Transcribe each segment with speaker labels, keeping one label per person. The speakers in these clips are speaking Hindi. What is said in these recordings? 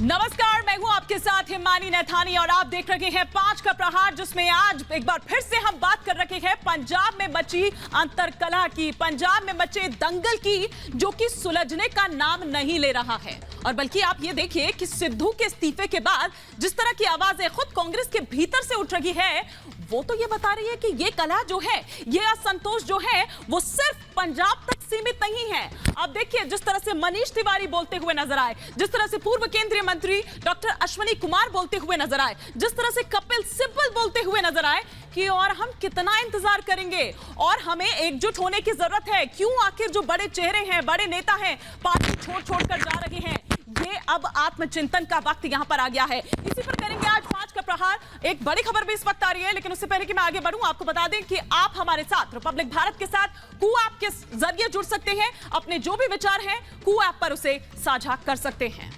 Speaker 1: नमस्कार, मैं हूं आपके साथ हिमानी नैथानी और आप देख रहे हैं 5 का प्रहार, जिसमें आज एक बार फिर से हम बात कर रहे हैं पंजाब में मची अंतरकलह की, पंजाब में मचे दंगल की, जो कि सुलझने का नाम नहीं ले रहा है। और बल्कि आप ये देखिए कि सिद्धू के इस्तीफे के बाद जिस तरह की आवाजें खुद कांग्रेस के भीतर से उठ रही है, वो तो ये बता रही है कि ये कलह जो है, ये असंतोष जो है, वो सिर्फ पंजाब तक सीमित नहीं है। अब देखिए जिस तरह से मनीष तिवारी बोलते हुए नजर आए, जिस तरह से पूर्व केंद्रीय मंत्री डॉक्टर अश्विनी कुमार बोलते हुए नजर आए, जिस तरह से कपिल सिब्बल बोलते हुए नजर आए कि और हम कितना इंतजार करेंगे और हमें एकजुट होने की जरूरत है। क्यों आखिर जो बड़े चेहरे हैं, बड़े नेता हैं, पार्टी छोड़ कर जा रहे हैं। ये अब आत्मचिंतन का वक्त यहां पर आ गया है। इसी पर करेंगे आज 5 का प्रहार। एक बड़ी खबर भी इस वक्त आ रही है, लेकिन उससे पहले कि मैं आगे बढ़ूं, आपको बता दें कि आप हमारे साथ रिपब्लिक भारत के साथ कू ऐप के जरिए जुड़ सकते हैं। अपने जो भी विचार हैं कू ऐप पर उसे साझा कर सकते हैं।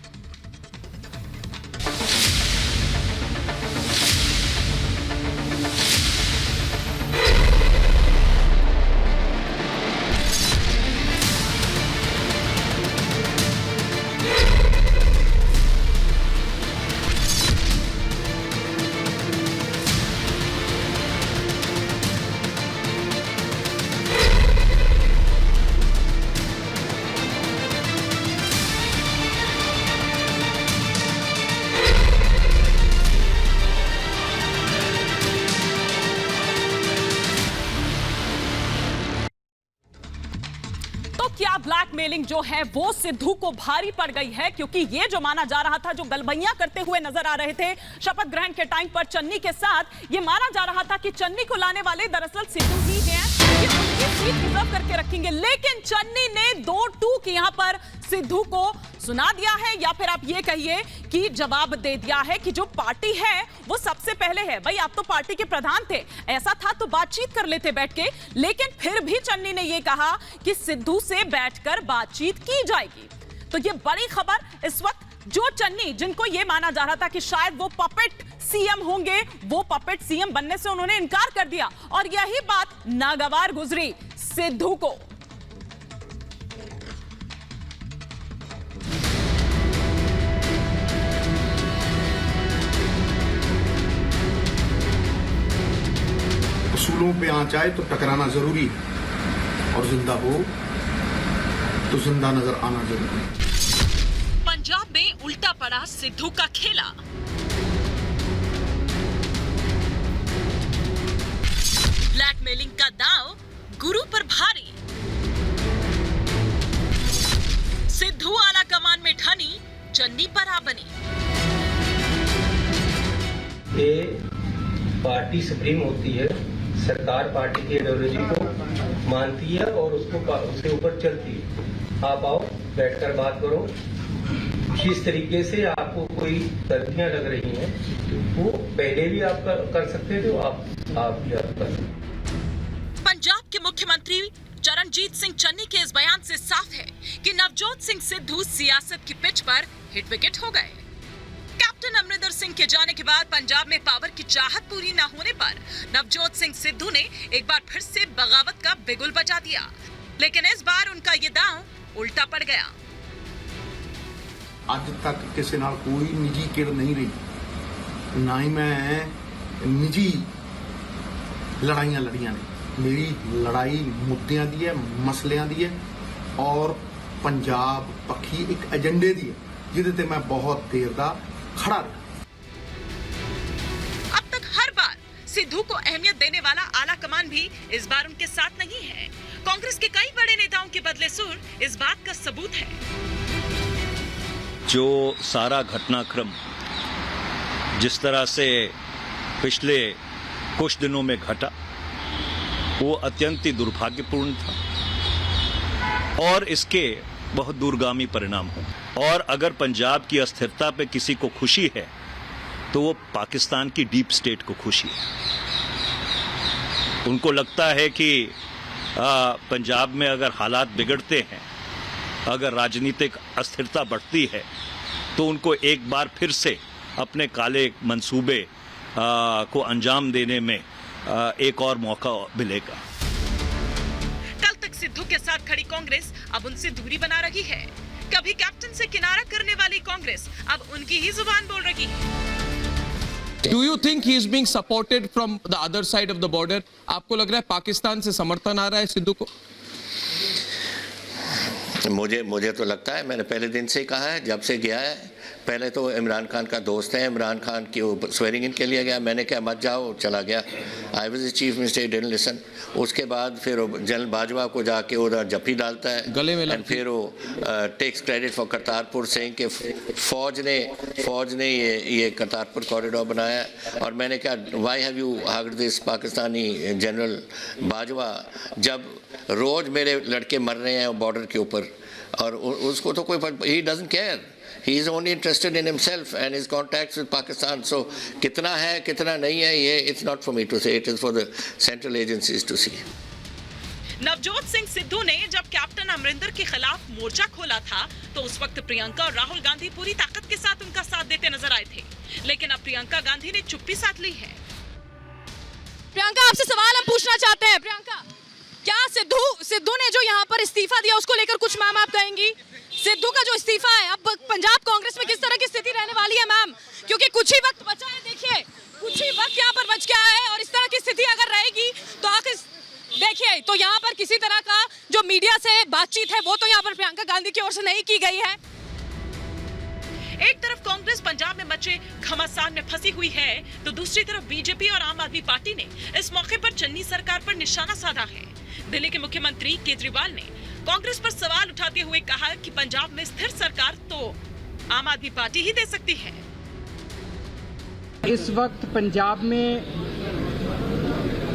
Speaker 1: क्या ब्लैकमेलिंग जो है वो सिद्धू को भारी पड़ गई है, क्योंकि ये जो माना जा रहा था, जो गलबैयां करते हुए नजर आ रहे थे शपथ ग्रहण के टाइम पर चन्नी के साथ, ये माना जा रहा था कि चन्नी को लाने वाले दरअसल सिद्धू ही हैं, ये उनकी सीट रिजर्व करके रखेंगे। लेकिन चन्नी ने 2 टूक यहां पर सिद्धू को सुना दिया है, या फिर आप ये कहिए कि जवाब दे दिया है कि जो पार्टी है वो सबसे पहले है। भाई आप तो पार्टी के प्रधान थे, ऐसा था तो बातचीत कर लेते बैठ के। लेकिन फिर भी चन्नी ने ये कहा कि सिद्धू से बैठकर बातचीत की जाएगी। तो ये बड़ी खबर इस वक्त, जो चन्नी जिनको ये माना जा रहा था कि शायद वो पपेट सीएम होंगे, वो पपेट सीएम बनने से उन्होंने इनकार कर दिया, और यही बात नागवार गुजरी सिद्धू को।
Speaker 2: उसूलों पे आंच आए तो टकराना जरूरी है, और जिंदा हो तो जिंदा नजर आना जरूरी है।
Speaker 1: पंजाब में उल्टा पड़ा सिद्धू का खेला। ब्लैकमेलिंग का दांव गुरु पर भारी। सिद्धू आला कमान में ठनी, चन्नी पर आ बनी।
Speaker 3: ये पार्टी सुप्रीम होती है, सरकार पार्टी की आइडियोलॉजी को मानती है और उसके ऊपर चलती है। आप आओ, बैठकर बात करो। जिस तरीके से आपको कोई गलतियां लग रही हैं, वो पहले भी आप कर सकते थे, आप भी आप कर सकते।
Speaker 1: पंजाब के मुख्यमंत्री चरणजीत सिंह चन्नी के इस बयान से साफ है कि नवजोत सिंह सिद्धू सियासत की पिच पर हिट विकेट हो गए। कैप्टन अमरिंदर सिंह के जाने के बाद पंजाब में पावर की चाहत पूरी न होने पर नवजोत सिंह सिद्धू ने एक बार फिर से बगावत का बिगुल बजा दिया। लेकिन इस बार उनका ये दांव उल्टा पड़ गया।
Speaker 2: ਅੱਜ तक किसी नाल कोई निजी किड़ नहीं रही, ना ही मैं निजी लड़ाइयां लड़ियां ने। मेरी लड़ाई मुद्दਿਆਂ ਦੀ है, मसलिਆਂ ਦੀ है, और पंजाब पक्षी एक एजेंडे दी है, जिहदे ते मैं बहुत देर दा खड़ा रहा।
Speaker 1: अब तक हर बार सिद्धू को अहमियत देने वाला आला कमान भी इस बार उनके साथ नहीं है। कांग्रेस के कई बड़े नेताओं के बदले सुर इस बात का सबूत है।
Speaker 4: जो सारा घटनाक्रम जिस तरह से पिछले कुछ दिनों में घटा, वो अत्यंत ही दुर्भाग्यपूर्ण था और इसके बहुत दूरगामी परिणाम होंगे। और अगर पंजाब की अस्थिरता पे किसी को खुशी है तो वो पाकिस्तान की डीप स्टेट को खुशी है। उनको लगता है कि पंजाब में अगर हालात बिगड़ते हैं, अगर राजनीतिक अस्थिरता बढ़ती है, तो उनको एक बार फिर से अपने काले मंसूबे को अंजाम देने में एक और मौका मिलेगा।
Speaker 1: कल तक सिद्धू के साथ खड़ी कांग्रेस अब उनसे दूरी बना रही है। कभी कैप्टन से किनारा करने वाली कांग्रेस अब उनकी ही जुबान बोल रही है।
Speaker 5: Do you think he is being supported from the other side of the border? आपको लग रहा है पाकिस्तान से समर्थन आ रहा है सिद्धू को?
Speaker 6: मुझे तो लगता है, मैंने पहले दिन से ही कहा है, जब से गया है, पहले तो इमरान खान का दोस्त है, इमरान खान की स्वेरिंग इन के लिए गया, मैंने कहा मत जाओ, चला गया। I was the chief minister, didn't listen. उसके बाद फिर जनरल बाजवा को जाके उधर जप्पी डालता है,
Speaker 5: गले में
Speaker 6: एंड फिर वो tax credit for Kartarpur Singh के फौज ने ये करतारपुर कॉरिडोर बनाया। और मैंने कहा why have you hugged this Pakistani general Bajwa, जब रोज मेरे लड़के मर रहे हैं बॉर्डर के ऊपर, और उसको तो कोई, he doesn't care, he is only interested in himself and his contacts with Pakistan. So कितना है कितना नहीं है ये it's not for me to say, it is for the central agencies to see.
Speaker 1: Navjot Singh Sidhu ने जब कैप्टन अमरिंदर के खिलाफ मोर्चा खोला था तो उस वक्त प्रियंका और राहुल गांधी पूरी ताकत के साथ उनका साथ देते नजर आए थे, लेकिन अब प्रियंका गांधी ने चुप्पी साध ली है।
Speaker 7: प्रियंका, आपसे सवाल हम पूछना चाहते हैं। प्रियंका, क्या सिद्धू ने जो यहाँ पर इस्तीफा दिया उसको लेकर कुछ मैम आप कहेंगी? सिद्धू का जो इस्तीफा है, अब पंजाब कांग्रेस में किस तरह की स्थिति रहने वाली है मैम? क्योंकि कुछ ही वक्त बचा है, देखिए कुछ ही वक्त यहाँ पर बच गया है, और इस तरह की स्थिति अगर रहेगी तो आखिर देखिए, तो यहाँ पर किसी तरह का जो मीडिया से बातचीत है वो तो यहाँ पर प्रियंका गांधी की ओर से नहीं की गई है।
Speaker 1: एक तरफ कांग्रेस पंजाब में मचे घमासान में फंसी हुई है, तो दूसरी तरफ बीजेपी और आम आदमी पार्टी ने इस मौके पर चन्नी सरकार पर निशाना साधा है। दिल्ली के मुख्यमंत्री केजरीवाल ने कांग्रेस पर सवाल उठाते हुए कहा कि पंजाब में स्थिर सरकार तो आम आदमी पार्टी ही दे सकती है।
Speaker 8: इस वक्त पंजाब में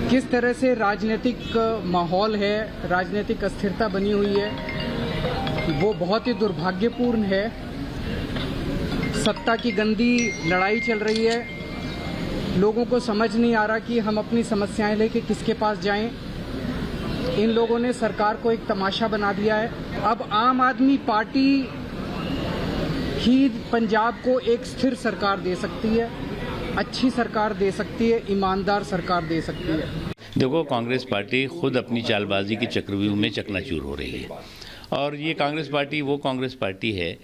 Speaker 8: किस तरह से राजनीतिक माहौल है, राजनीतिक अस्थिरता बनी हुई है, वो बहुत ही दुर्भाग्यपूर्ण है। सत्ता की गंदी लड़ाई चल रही है, लोगों को समझ नहीं आ रहा कि हम अपनी समस्याएं लेके किसके पास जाएं। इन लोगों ने सरकार को एक तमाशा बना दिया है। अब आम आदमी पार्टी ही पंजाब को एक स्थिर सरकार दे सकती है, अच्छी सरकार दे सकती है, ईमानदार सरकार दे सकती है।
Speaker 9: देखो, कांग्रेस पार्टी खुद अपनी चालबाजी के चक्रव्यूह में चकनाचूर हो रही है, और ये कांग्रेस पार्टी वो कांग्रेस पार्टी है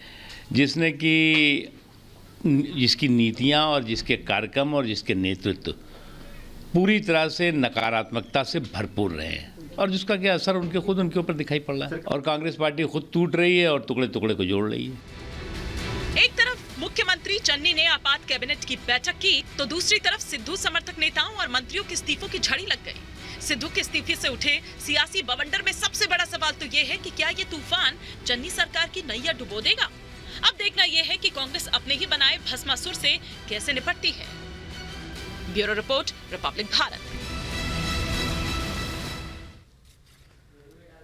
Speaker 9: जिसकी नीतियां और जिसके कार्यक्रम और जिसके नेतृत्व पूरी तरह से नकारात्मकता से भरपूर रहे हैं, और जिसका क्या असर उनके ऊपर दिखाई पड़ रहा है। और कांग्रेस पार्टी खुद टूट रही है और टुकड़े टुकड़े को जोड़ रही है।
Speaker 1: एक तरफ मुख्यमंत्री चन्नी ने आपात कैबिनेट की बैठक की, तो दूसरी तरफ सिद्धू समर्थक नेताओं और मंत्रियों के इस्तीफों की झड़ी लग गई। सिद्धू के इस्तीफे से उठे सियासी बवंडर में सबसे बड़ा सवाल तो ये है कि क्या ये तूफान चन्नी सरकार की नैया डुबो देगा? अब देखना यह है कि कांग्रेस अपने ही बनाए भस्मासुर से कैसे निपटती है। Bureau report, Republic Bharat.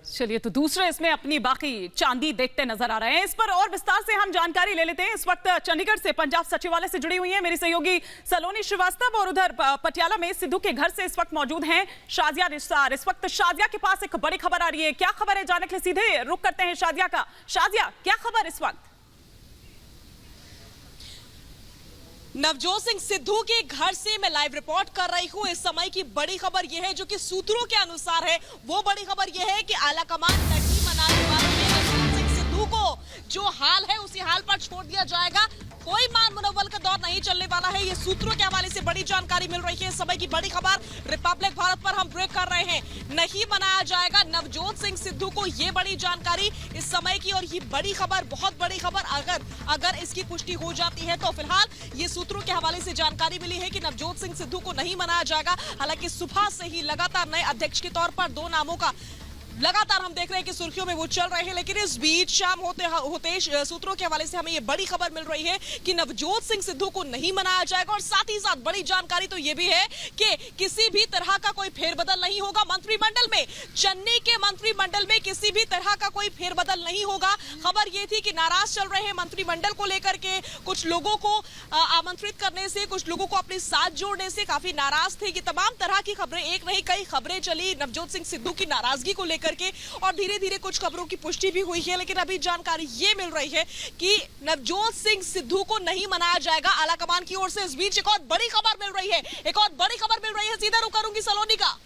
Speaker 1: चलिए, तो दूसरे इसमें अपनी बाकी चांदी देखते नजर आ रहे हैं। इस पर और विस्तार से हम जानकारी ले लेते हैं। इस वक्त चंडीगढ़ से पंजाब सचिवालय से जुड़ी हुई हैं मेरी सहयोगी सलोनी श्रीवास्तव, और उधर पटियाला में सिद्धू के घर से इस वक्त मौजूद हैं शाजिया निसार। इस वक्त शाजिया के पास एक बड़ी खबर आ रही है, क्या खबर है जानने के लिए सीधे रुख करते हैं शाजिया का। शाजिया, क्या खबर इस वक्त?
Speaker 7: नवजोत सिंह सिद्धू के घर से मैं लाइव रिपोर्ट कर रही हूं। इस समय की बड़ी खबर यह है, जो कि सूत्रों के अनुसार है, वो बड़ी खबर यह है कि आलाकमान नहीं मनाने वालों में नवजोत सिंह सिद्धू को जो हाल है उसी हाल पर छोड़ दिया जाएगा। कोई मान मुनव्वल का दौर नहीं चलने वाला है। ये सूत्रों के हवाले से बड़ी जानकारी मिल रही है। इस समय की बड़ी खबर रिपब्लिक भारत पर हम ब्रेक कर रहे हैं। नहीं बनाया जाएगा नवजोत सिंह सिद्धू को, ये बड़ी जानकारी इस समय की, और ये बड़ी खबर, बहुत बड़ी खबर। अगर इसकी पुष्टि हो जाती है तो फिलहाल ये सूत्रों के हवाले से जानकारी मिली है कि नवजोत सिंह सिद्धू को नहीं मनाया जाएगा। हालांकि सुबह से ही लगातार नए अध्यक्ष के तौर पर दो नामों का लगातार हम देख रहे हैं कि सुर्खियों में वो चल रहे हैं, लेकिन इस बीच शाम होते सूत्रों के हवाले से हमें ये बड़ी खबर मिल रही है कि नवजोत सिंह सिद्धू को नहीं मनाया जाएगा। और साथ ही साथ बड़ी जानकारी तो ये भी है कि किसी भी तरह का कोई फेरबदल नहीं होगा मंत्रिमंडल में। चन्नी के मंत्रिमंडल में किसी भी तरह का कोई फेरबदल नहीं होगा। खबर ये थी कि नाराज चल रहे हैं मंत्रिमंडल को लेकर के, कुछ लोगों को आमंत्रित करने से, कुछ लोगों को अपने साथ जोड़ने से काफी नाराज थे। ये तमाम तरह की खबरें, एक नहीं कई खबरें चली नवजोत सिंह सिद्धू की नाराजगी को लेकर के, और धीरे धीरे कुछ खबरों की पुष्टि भी हुई है। लेकिन अभी जानकारी ये मिल रही है कि नवजोत सिंह सिद्धू को नहीं मनाया जाएगा आलाकमान की ओर से। इस बीच एक और बड़ी खबर मिल रही है, सीधा रुख करूंगी सलोनी का।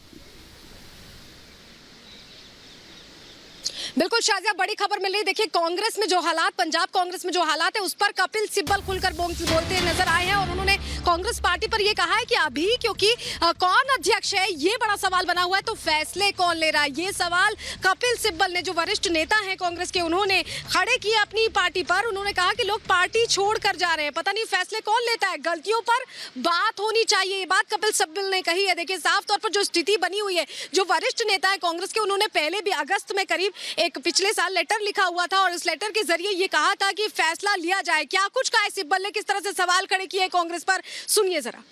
Speaker 10: बिल्कुल शाजिया, बड़ी खबर मिल रही। देखिए कांग्रेस में जो हालात, पंजाब कांग्रेस में जो हालात है, उस पर कपिल सिब्बल खुलकर बोलते नजर आए हैं और उन्होंने कांग्रेस पार्टी पर यह कहा है कि अभी क्योंकि कौन अध्यक्ष है ये बड़ा सवाल बना हुआ है, तो फैसले कौन ले रहा है, ये सवाल कपिल सिब्बल ने, जो वरिष्ठ नेता हैं कांग्रेस के, उन्होंने खड़े किए अपनी पार्टी पर। उन्होंने कहा कि लोग पार्टी छोड़कर जा रहे हैं, पता नहीं फैसले कौन लेता है, गलतियों पर बात होनी चाहिए, ये बात कपिल सिब्बल ने कही है। देखिए साफ तौर पर जो स्थिति बनी हुई है, जो वरिष्ठ नेता है कांग्रेस के, उन्होंने पहले भी अगस्त में करीब एक पिछले साल लेटर लिखा हुआ था और इस लेटर के जरिए ये कहा था कि फैसला लिया जाए। क्या कुछ कहा है सिब्बल ने, किस तरह से सवाल खड़े किए कांग्रेस पर, सुनिए जरा।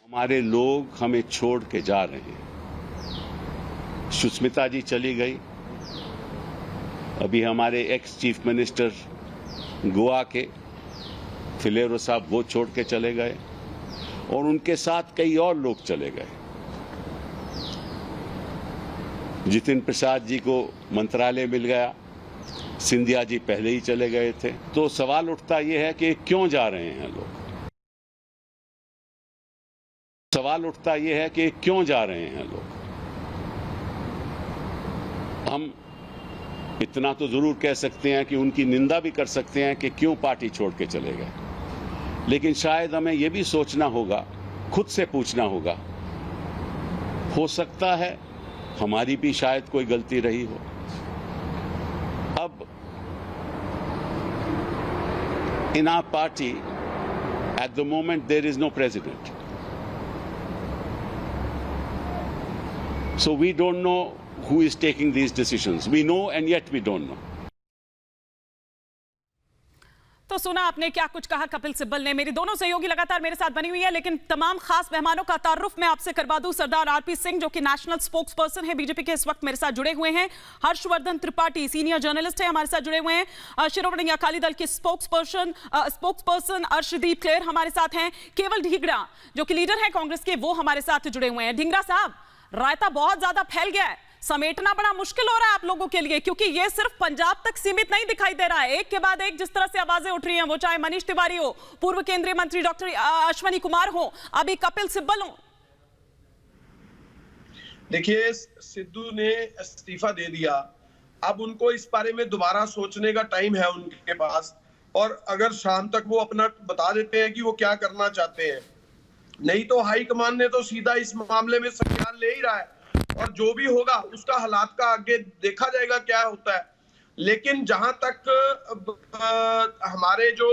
Speaker 11: हमारे लोग हमें छोड़ के जा रहे हैं। सुष्मिता जी चली गई, अभी हमारे एक्स चीफ मिनिस्टर गोवा के फिलेरो साहब वो छोड़ के चले गए और उनके साथ कई और लोग चले गए। जितिन प्रसाद जी को मंत्रालय मिल गया, सिंधिया जी पहले ही चले गए थे। तो सवाल उठता यह है कि क्यों जा रहे हैं लोग, सवाल उठता यह है कि क्यों जा रहे हैं लोग। हम इतना तो जरूर कह सकते हैं कि उनकी निंदा भी कर सकते हैं कि क्यों पार्टी छोड़ के चले गए, लेकिन शायद हमें यह भी सोचना होगा, खुद से पूछना होगा, हो सकता है हमारी भी शायद कोई गलती रही हो। अब in our party at the moment there is no president, so we don't know who is taking these decisions. We know and yet we don't know.
Speaker 1: तो सुना आपने क्या कुछ कहा कपिल सिब्बल ने। मेरी दोनों सहयोगी लगातार मेरे साथ बनी हुई है, लेकिन तमाम खास मेहमानों का तारुफ मैं आपसे करवा दूं। सरदार आरपी सिंह जो कि नेशनल स्पोक्स पर्सन है बीजेपी के, इस वक्त मेरे साथ जुड़े हुए हैं। हर्षवर्धन त्रिपाठी सीनियर जर्नलिस्ट है, हमारे साथ जुड़े हुए हैं। शिरोमणि अकाली दल के स्पोक्स पर्सन अर्शदीप क्लेर हमारे साथ हैं। केवल ढींगरा जो कि लीडर है कांग्रेस के, वो हमारे साथ जुड़े हुए हैं। ढींगरा साहब, रायता बहुत ज्यादा फैल गया है, समेटना बड़ा मुश्किल हो रहा है आप लोगों के लिए, क्योंकि ये सिर्फ पंजाब तक सीमित नहीं दिखाई दे रहा है। एक के बाद एक जिस तरह से आवाजें उठ रही हैं, वो चाहे मनीष तिवारी हो, पूर्व केंद्रीय मंत्री डॉक्टर अश्वनी कुमार हो, अभी कपिल सिब्बल हो।
Speaker 12: देखिए सिद्धू ने इस्तीफा दे दिया, अब उनको इस बारे में दोबारा सोचने का टाइम है उनके पास, और अगर शाम तक वो अपना बता देते हैं कि वो क्या करना चाहते हैं, नहीं तो हाईकमान ने तो सीधा इस मामले में संज्ञान ले ही रहा है और जो भी होगा उसका हालात का आगे देखा जाएगा क्या होता है। लेकिन जहां तक हमारे जो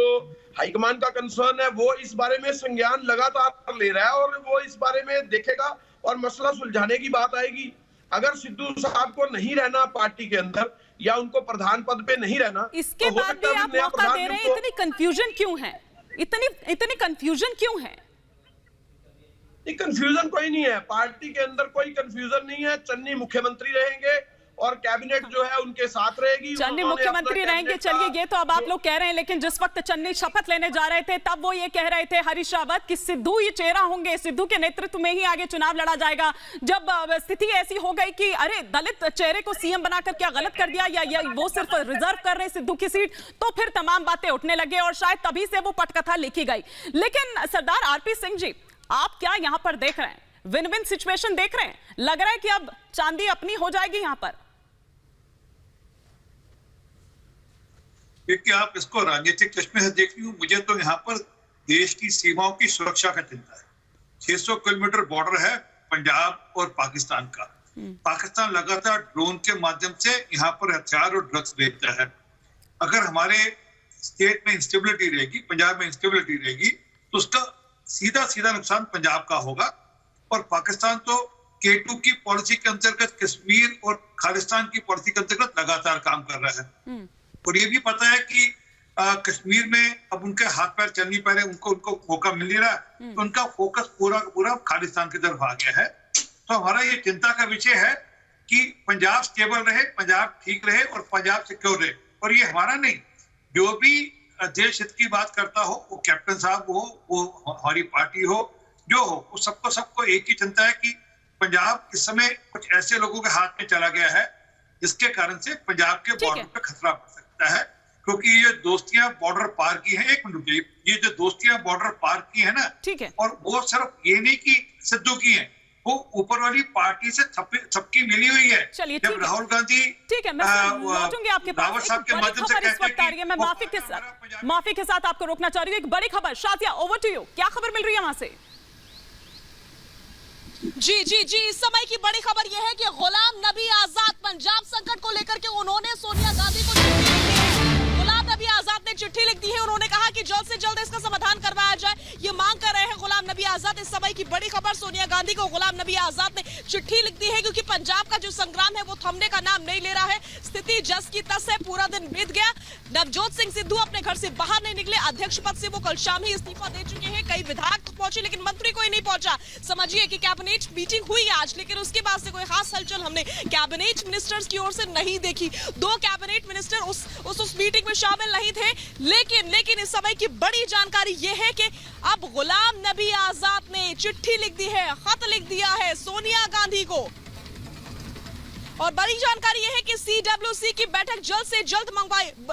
Speaker 12: हाईकमान का कंसर्न है, वो इस बारे में संज्ञान लगातार ले रहा है और वो इस बारे में देखेगा और मसला सुलझाने की बात आएगी। अगर सिद्धू साहब को नहीं रहना पार्टी के अंदर या उनको प्रधान पद पे नहीं रहना,
Speaker 1: इसके बाद भी आप मौका दे रहे हैं, इतनी कंफ्यूजन क्यों है, इतनी कंफ्यूजन क्यों है?
Speaker 12: कंफ्यूजन कोई नहीं है, पार्टी के अंदर कोई कंफ्यूजन नहीं है। चन्नी मुख्यमंत्री रहेंगे और कैबिनेट जो है उनके साथ रहेगी।
Speaker 1: चन्नी मुख्यमंत्री रहेंगे, चलिए ये तो अब आप लोग कह रहे हैं, लेकिन जिस वक्त चन्नी शपथ लेने जा रहे थे तब वो ये कह रहे थे हरीश रावत कि सिद्धू ये चेहरा होंगे, सिद्धू के नेतृत्व में ही आगे चुनाव लड़ा जाएगा। जब स्थिति ऐसी हो गई कि अरे दलित चेहरे को सीएम बनाकर क्या गलत कर दिया, या वो सिर्फ रिजर्व कर रहे सिद्धू की सीट, तो फिर तमाम बातें उठने लगे और शायद तभी से वो पटकथा लिखी गई। लेकिन सरदार आरपी सिंह जी, आप क्या यहां पर देख रहे हैं? विन विन सिचुएशन देख रहे हैं? लग रहा है कि अब चांदी अपनी हो जाएगी यहां पर?
Speaker 13: क्योंकि आप इसको राजनीतिक चश्मे से देख रही हो, मुझे तो यहाँ पर देश की सीमाओं की सुरक्षा का चिंता है। 600 किलोमीटर बॉर्डर है पंजाब और पाकिस्तान का। पाकिस्तान लगातार ड्रोन के माध्यम से यहाँ पर हथियार और ड्रग्स भेजता है। अगर हमारे स्टेट में इंस्टेबिलिटी रहेगी, पंजाब में इंस्टेबिलिटी रहेगी, तो उसका सीधा सीधा नुकसान पंजाब का होगा। और पाकिस्तान तो K2 की पॉलिसी के अंतर्गत कश्मीर और खालिस्तान की पॉलिसी के अंतर्गत लगातार काम कर रहा है। और ये भी पता है कि कश्मीर में अब उनके हाथ पैर चल नहीं पा रहे, उनको मौका मिल नहीं रहा, तो उनका फोकस पूरा का पूरा खालिस्तान की तरफ आ गया है। तो हमारा ये चिंता का विषय है कि पंजाब स्टेबल रहे, पंजाब ठीक रहे और पंजाब सिक्योर रहे। और ये हमारा नहीं, जो भी देश हित की बात करता हो, वो कैप्टन साहब हो, वो हमारी पार्टी हो, जो हो, वो सबको एक ही चिंता है कि पंजाब इस समय कुछ ऐसे लोगों के हाथ में चला गया है जिसके कारण से पंजाब के बॉर्डर पे खतरा पड़ सकता है। क्योंकि ये दोस्तियां बॉर्डर पार की है, एक मिनट, ये जो दोस्तियां बॉर्डर पार की है ना,
Speaker 1: ठीक है,
Speaker 13: और वो सिर्फ ये नहीं कि सिद्धू की है, वो ऊपर वाली पार्टी से सबकी मिली हुई है।
Speaker 1: चलिए
Speaker 13: जब राहुल गांधी
Speaker 1: ठीक है, मैं लौटूंगी आपके पास।
Speaker 13: रावत साहब के माध्यम से
Speaker 1: इस वक्त आ रही है, मैं माफी के साथ आपको रोकना चाह रही हूँ। एक बड़ी खबर, शादिया ओवर टू यू, क्या खबर मिल रही है वहां से?
Speaker 7: जी इस समय की बड़ी खबर यह है कि गुलाम नबी आजाद पंजाब संकट को लेकर के उन्होंने सोनिया गांधी को चिट्ठी लिख दी है। गुलाम नबी आजाद ने चिट्ठी लिख दी है, उन्होंने कहा कि जल्द से जल्द इसका समाधान करवाया जाए, ये मांग कर रहे हैं गुलाम नबी आजाद। इस समय की बड़ी खबर, सोनिया गांधी को गुलाम नबी आजाद ने चिट्ठी लिख दी है, क्योंकि पंजाब का जो संग्राम है वो थमने का नाम नहीं ले रहा है। स्थिति जस की तस है, पूरा दिन बीत गया, नवजोत सिंह सिद्धू अपने घर से बाहर नहीं निकले। अध्यक्ष पद से वो कल शाम ही इस्तीफा दे चुके हैं। कई विधायक तो पहुंचे, लेकिन मंत्री कोई नहीं पहुंचा। समझिए कि कैबिनेट मीटिंग हुई आज, लेकिन उसके बाद से कोई खास हलचल हमने कैबिनेट मिनिस्टर्स की ओर से नहीं देखी। 2 कैबिनेट मिनिस्टर उस मीटिंग में शामिल नहीं थे। लेकिन इस समय की बड़ी जानकारी यह है कि अब गुलाम नबी आजाद ने चिट्ठी लिख दी है, खत लिख दिया है सोनिया गांधी को। और बड़ी जानकारी यह है कि CWC की बैठक जल्द से जल्द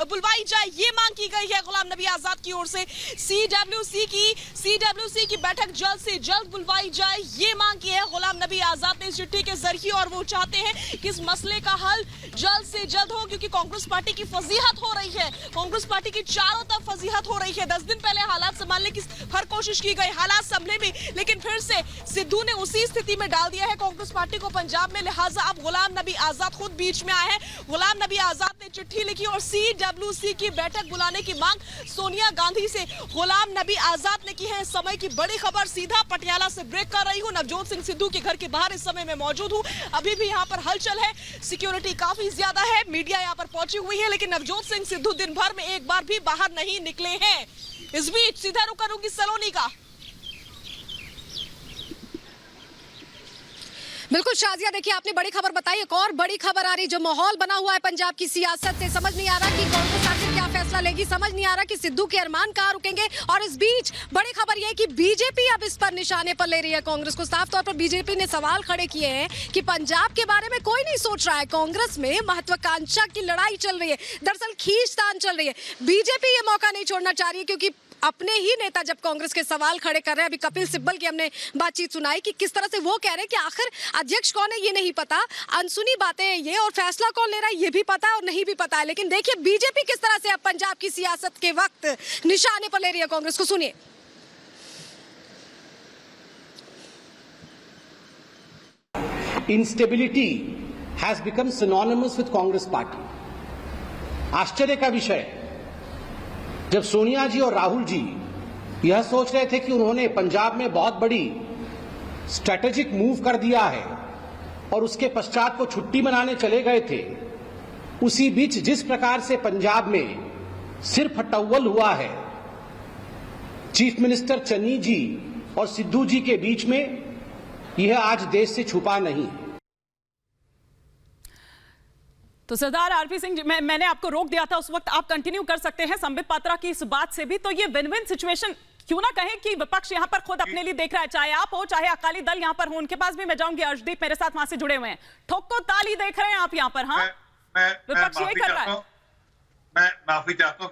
Speaker 7: बुलवाई जाए, ये मांग की गई है गुलाम नबी आजाद की ओर से। CWC की बैठक जल्द से जल्द बुलवाई जाए, ये मांग की है गुलाम नबी आजाद ने इस चिट्ठी के जरिए। और वो चाहते हैं कि इस मसले का हल जल्द से जल्द हो, क्योंकि कांग्रेस पार्टी की फजीहत हो रही है। कांग्रेस पार्टी की चारों तरफ फजीहत हो रही है। 10 दिन पहले हालात संभालने की हर कोशिश की गई, हालात संभले भी, लेकिन फिर से सिद्धू ने उसी स्थिति में डाल दिया है कांग्रेस पार्टी को पंजाब में। लिहाजा अब गुलाम नबी आजाद खुद बीच में आए हैं। गुलाम नबी आजाद ने चिट्ठी लिखी और CWC की बैठक बुलाने की मांग सोनिया गांधी से गुलाम नबी आजाद ने की है। इस समय की बड़ी खबर, सीधा पटियाला से ब्रेक कर रही हूं। नवजोत सिंह सिद्धू के घर के बाहर इस समय मैं मौजूद हूं। अभी भी यहां पर हलचल है, सिक्योरिटी काफी ज्यादा है, मीडिया यहां पर पहुंची हुई है, लेकिन नवजोत सिंह सिद्धू दिन भर में एक बार भी बाहर नहीं निकले हैं। इस बीच सीधा रुख करूंगी सलोनी का।
Speaker 10: बिल्कुल शाजिया, देखिए आपने बड़ी खबर बताई, एक और बड़ी खबर आ रही, जो माहौल बना हुआ है पंजाब की सियासत से। समझ नहीं आ रहा कि कांग्रेस आखिर क्या फैसला लेगी, समझ नहीं आ रहा कि सिद्धू के अरमान कहां रुकेंगे। और इस बीच बड़ी खबर यह है कि बीजेपी अब इस पर निशाने पर ले रही है कांग्रेस को। साफ तौर पर बीजेपी ने सवाल खड़े किए हैं कि पंजाब के बारे में कोई नहीं सोच रहा है, कांग्रेस में महत्वाकांक्षा की लड़ाई चल रही है, दरअसल खींचतान चल रही है। बीजेपी ये मौका नहीं छोड़ना चाह रही है, क्योंकि अपने ही नेता जब कांग्रेस के सवाल खड़े कर रहे हैं, अभी कपिल सिब्बल की हमने बातचीत सुनाई कि किस तरह से वो कह रहे हैं कि आखिर अध्यक्ष कौन है ये नहीं पता, अनसुनी बातें हैं ये, और फैसला कौन ले रहा है ये भी पता है और नहीं भी पता है। लेकिन देखिए बीजेपी किस तरह से अब पंजाब की सियासत के वक्त निशाने पर ले रही है कांग्रेस को, सुनिए।
Speaker 14: Instability has become synonymous with Congress party. आश्चर्य का विषय, जब सोनिया जी और राहुल जी यह सोच रहे थे कि उन्होंने पंजाब में बहुत बड़ी स्ट्रैटेजिक मूव कर दिया है और उसके पश्चात वो छुट्टी मनाने चले गए थे, उसी बीच जिस प्रकार से पंजाब में सिर फटव्वल हुआ है चीफ मिनिस्टर चन्नी जी और सिद्धू जी के बीच में, यह आज देश से छुपा नहीं है।
Speaker 1: तो सरदार आरपी सिंह, मैंने आपको रोक दिया था उस वक्त, आप कंटिन्यू कर सकते हैं संबित पात्रा की इस बात से भी। तो ये विन विन सिचुएशन क्यों ना कहें कि विपक्ष यहाँ पर खुद अपने लिए देख रहा है, चाहे आप हो चाहे अकाली दल यहाँ पर हो। उनके पास भी मैं जाऊंगी, अर्शदीप मेरे साथ वहां से जुड़े हुए हैं। ठोको ताली देख रहे हैं आप यहाँ पर। हाँ, विपक्ष यही कर रहा है।
Speaker 13: मैं माफी चाहता हूँ,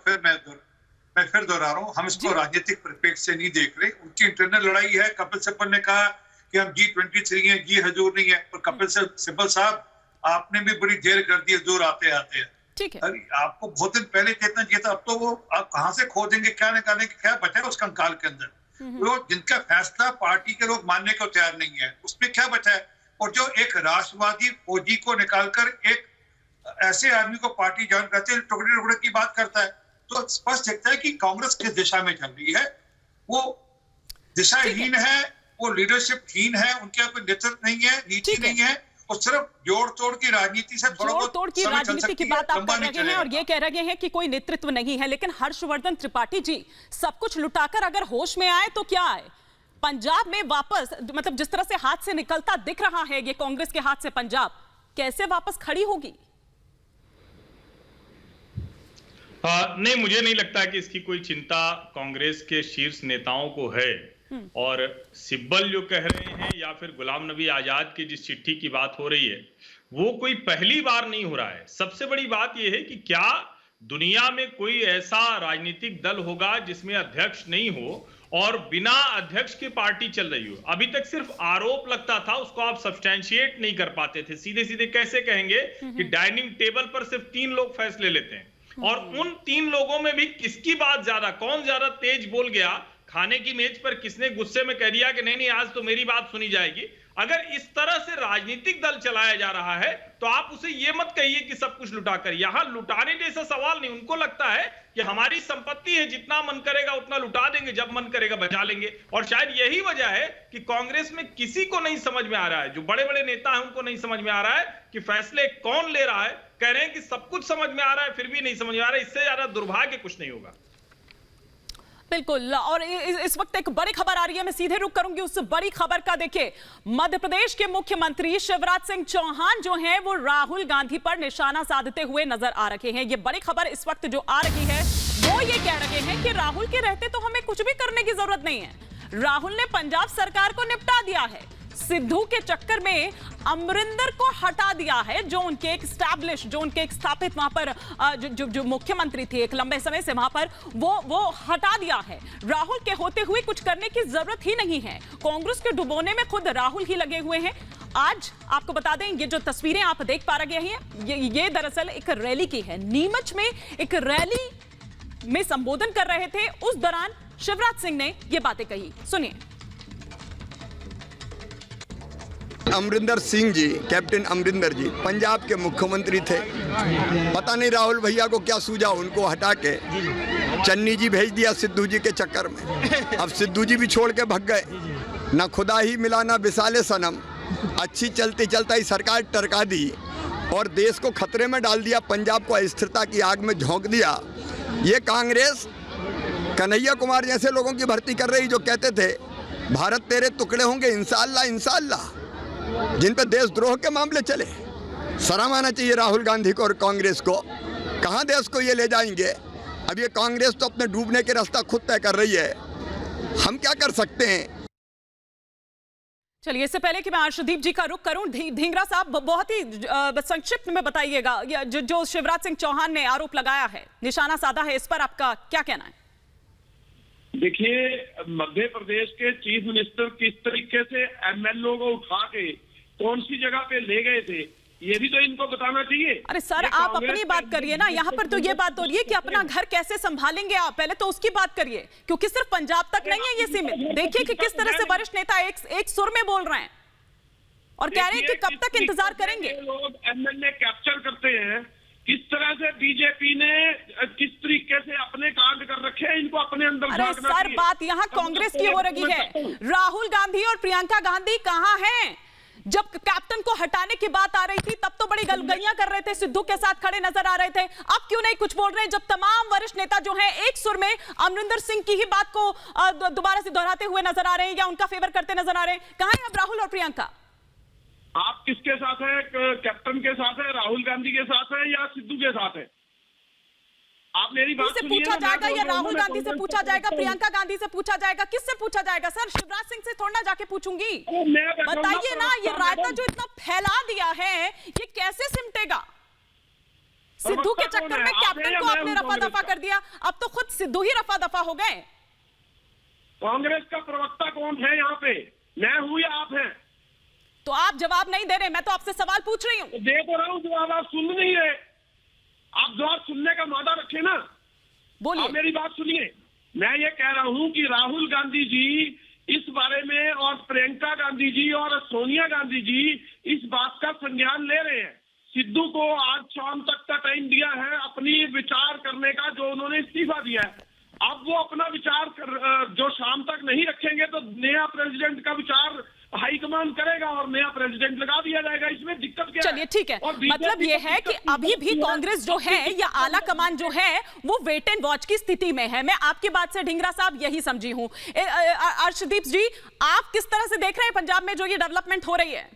Speaker 13: मैं फिर दोहरा रहा हूँ, हम इसको राजनीतिक परिप्रेक्ष्य से नहीं देख रहे। उनकी इंटरनल लड़ाई है। कपिल सिब्बल ने कहा कि हम G23 हैं, जी हजूर नहीं है। और कपिल सिब्बल साहब, आपने भी बड़ी देर कर दी, जोर आते आते हैं।
Speaker 1: ठीक है,
Speaker 13: अरे आपको बहुत दिन पहले चेतना चाहिए था। अब तो वो आप कहां से खोजेंगे, क्या निकालेंगे, क्या बचा है उस कंकाल के अंदर? तो जिनका फैसला पार्टी के लोग मानने को तैयार नहीं है, उसमें क्या बचा है? और जो एक राष्ट्रवादी फौजी को निकालकर एक ऐसे आदमी को पार्टी ज्वाइन करते हैं, टुकड़े टुकड़े की बात करता है, तो स्पष्ट दिखता है कि कांग्रेस किस दिशा में चल रही है। वो दिशाहीन है, वो लीडरशिपहीन है, उनके कोई नेतृत्व नहीं है, नीति नहीं है, और सिर्फ जोड़ तोड़ की राजनीति से
Speaker 1: जोड़ तोड़ की राजनीति की बात आप कर रहे हैं और ये कह रहे हैं कि कोई नेतृत्व नहीं है। लेकिन हर्षवर्धन त्रिपाठी जी, सब कुछ लुटाकर अगर होश में आए तो क्या आए? पंजाब में वापस, मतलब जिस तरह से हाथ से निकलता दिख रहा है ये कांग्रेस के हाथ से पंजाब, कैसे वापस खड़ी होगी?
Speaker 15: नहीं, मुझे नहीं लगता कि इसकी कोई चिंता कांग्रेस के शीर्ष नेताओं को है। और सिब्बल जो कह रहे हैं या फिर गुलाम नबी आजाद की जिस चिट्ठी की बात हो रही है, वो कोई पहली बार नहीं हो रहा है। सबसे बड़ी बात यह है कि क्या दुनिया में कोई ऐसा राजनीतिक दल होगा जिसमें अध्यक्ष नहीं हो और बिना अध्यक्ष के पार्टी चल रही हो। अभी तक सिर्फ आरोप लगता था, उसको आप सब्सटैंशिएट नहीं कर पाते थे। सीधे सीधे कैसे कहेंगे कि डाइनिंग टेबल पर सिर्फ 3 लोग फैसले लेते हैं, और उन 3 लोगों में भी किसकी बात ज्यादा, कौन ज्यादा तेज बोल गया, खाने की मेज पर किसने गुस्से में कह दिया कि नहीं नहीं आज तो मेरी बात सुनी जाएगी। अगर इस तरह से राजनीतिक दल चलाया जा रहा है तो आप उसे ये मत कहिए कि सब कुछ लुटा कर। यहां लुटाने जैसा सवाल नहीं, उनको लगता है कि हमारी संपत्ति है, जितना मन करेगा उतना लुटा देंगे, जब मन करेगा बचा लेंगे। और शायद यही वजह है कि कांग्रेस में किसी को नहीं समझ में आ रहा है, जो बड़े बड़े नेता हैं उनको नहीं समझ में आ रहा है कि फैसले कौन ले रहा है। कह रहे हैं कि सब कुछ समझ में आ रहा है, फिर भी नहीं समझ में आ रहा है। इससे ज्यादा दुर्भाग्य कुछ नहीं होगा।
Speaker 1: बिल्कुल। और इस वक्त एक बड़ी खबर आ रही है, मैं सीधे रुक करूंगी उस बड़ी खबर का। देखिए, मध्य प्रदेश के मुख्यमंत्री शिवराज सिंह चौहान जो हैं वो राहुल गांधी पर निशाना साधते हुए नजर आ रहे हैं। ये बड़ी खबर इस वक्त जो आ रही है वो ये कह रहे हैं कि राहुल के रहते तो हमें कुछ भी करने की जरूरत नहीं है। राहुल ने पंजाब सरकार को निपटा दिया है, सिद्धू के चक्कर में अमरिंदर को हटा दिया है, जो उनके एक स्थापित वहां पर जो मुख्यमंत्री थे एक लंबे समय से वहां पर, वो हटा दिया है। राहुल के होते हुए कुछ करने की जरूरत ही नहीं है। कांग्रेस के डुबोने में खुद राहुल ही लगे हुए हैं। आज आपको बता दें, ये जो तस्वीरें आप देख पा रहे हैं ये दरअसल एक रैली की है। नीमच में एक रैली में संबोधन कर रहे थे, उस दौरान शिवराज सिंह ने ये बातें कही, सुनिए।
Speaker 16: अमरिंदर सिंह जी, कैप्टन अमरिंदर जी पंजाब के मुख्यमंत्री थे। पता नहीं राहुल भैया को क्या सूझा, उनको हटा के चन्नी जी भेज दिया सिद्धू जी के चक्कर में। अब सिद्धू जी भी छोड़ के भग गए, ना खुदा ही मिला ना विसाले सनम। अच्छी चलती चलता ही सरकार टरका दी और देश को खतरे में डाल दिया, पंजाब को अस्थिरता की आग में झोंक दिया। ये कांग्रेस कन्हैया कुमार जैसे लोगों की भर्ती कर रही, जो कहते थे भारत तेरे टुकड़े होंगे इंशाअल्लाह इंशाअल्लाह, जिन पे देशद्रोह के मामले चले। शर्म आना चाहिए राहुल गांधी को और कांग्रेस को। कहां देश को ये ले जाएंगे? अब ये कांग्रेस तो अपने डूबने के रास्ता खुद तय कर रही है, हम क्या कर सकते हैं?
Speaker 1: चलिए, इससे पहले कि मैं अर्शदीप जी का रुख करूं, ढींगरा साहब बहुत ही संक्षिप्त में बताइएगा, जो शिवराज सिंह चौहान ने आरोप लगाया है, निशाना साधा है, इस पर आपका क्या कहना है?
Speaker 12: देखिए, मध्य प्रदेश के चीफ मिनिस्टर किस तरीके से एमएलओ को उठा के कौन सी जगह पे ले गए थे, ये भी तो इनको बताना चाहिए।
Speaker 1: अरे सर, आप अपनी बात करिए ना, यहाँ पर तो ये बात हो रही है कि अपना घर कैसे संभालेंगे आप, पहले तो उसकी बात करिए, क्योंकि सिर्फ पंजाब तक नहीं है ये सीमित। देखिए कि किस तरह से वरिष्ठ नेता एक सुर में बोल रहे हैं और कह रहे हैं कि कब तक इंतजार करेंगे।
Speaker 12: लोग एमएलए कैप्चर करते हैं, किस तरह से बीजेपी ने किस तरीके से अपने कांड कर रखे हैं, इनको अपने अंदर।
Speaker 1: अरे सर, बात यहाँ कांग्रेस की हो रही है। राहुल गांधी और प्रियंका गांधी कहाँ हैं? जब कैप्टन को हटाने की बात आ रही थी तब तो बड़ी गलगलियां कर रहे थे, सिद्धू के साथ खड़े नजर आ रहे थे। अब क्यों नहीं कुछ बोल रहे हैं, जब तमाम वरिष्ठ नेता जो हैं एक सुर में अमरिंदर सिंह की ही बात को दोबारा से दोहराते हुए नजर आ रहे हैं या उनका फेवर करते नजर आ रहे हैं? कहां है अब राहुल और प्रियंका?
Speaker 12: आप किसके साथ है? कैप्टन के साथ है, राहुल गांधी के साथ है या सिद्धू के साथ है? आप मेरी बात सुनिए।
Speaker 1: पूछा जाएगा या राहुल गांधी से पूछा जाएगा, प्रियंका गांधी से पूछा जाएगा, किससे पूछा जाएगा? सर, शिवराज सिंह से थोड़ा ना जाके पूछूंगी। बताइए ना, ये रायता जो इतना फैला दिया है ये कैसे सिमटेगा? सिद्धू के चक्कर में कैप्टन को आपने रफा दफा कर दिया, अब तो खुद सिद्धू ही रफा दफा हो गए।
Speaker 12: कांग्रेस का प्रवक्ता कौन है यहाँ पे? मैं हूँ या आप हैं?
Speaker 1: तो आप जवाब नहीं दे रहे, मैं तो आपसे सवाल पूछ रही हूँ।
Speaker 12: दे तो रहा हूँ जवाब, आप सुन नहीं रहे। आप जवाब सुनने का वादा रखे ना,
Speaker 1: बोलिए।
Speaker 12: आप मेरी बात सुनिए। मैं ये कह रहा हूँ कि राहुल गांधी जी इस बारे में और प्रियंका गांधी जी और सोनिया गांधी जी इस बात का संज्ञान ले रहे हैं। सिद्धू को आज शाम तक का टाइम दिया है अपनी विचार करने का, जो उन्होंने इस्तीफा दिया है। अब वो अपना विचार जो शाम तक नहीं रखेंगे तो नया प्रेसिडेंट का विचार हाईकमान करेगा और नया प्रेसिडेंट लगा दिया जाएगा। इसमें दिक्कत क्या है?
Speaker 1: चलिए ठीक है, मतलब ये है कि अभी भी कांग्रेस जो है या आला कमान जो है वो वेट एंड वॉच की स्थिति में है। मैं आपकी बात से ढींगरा साहब यही समझी हूं। अर्शदीप जी, आप किस तरह से देख रहे हैं पंजाब में जो ये डेवलपमेंट हो रही है?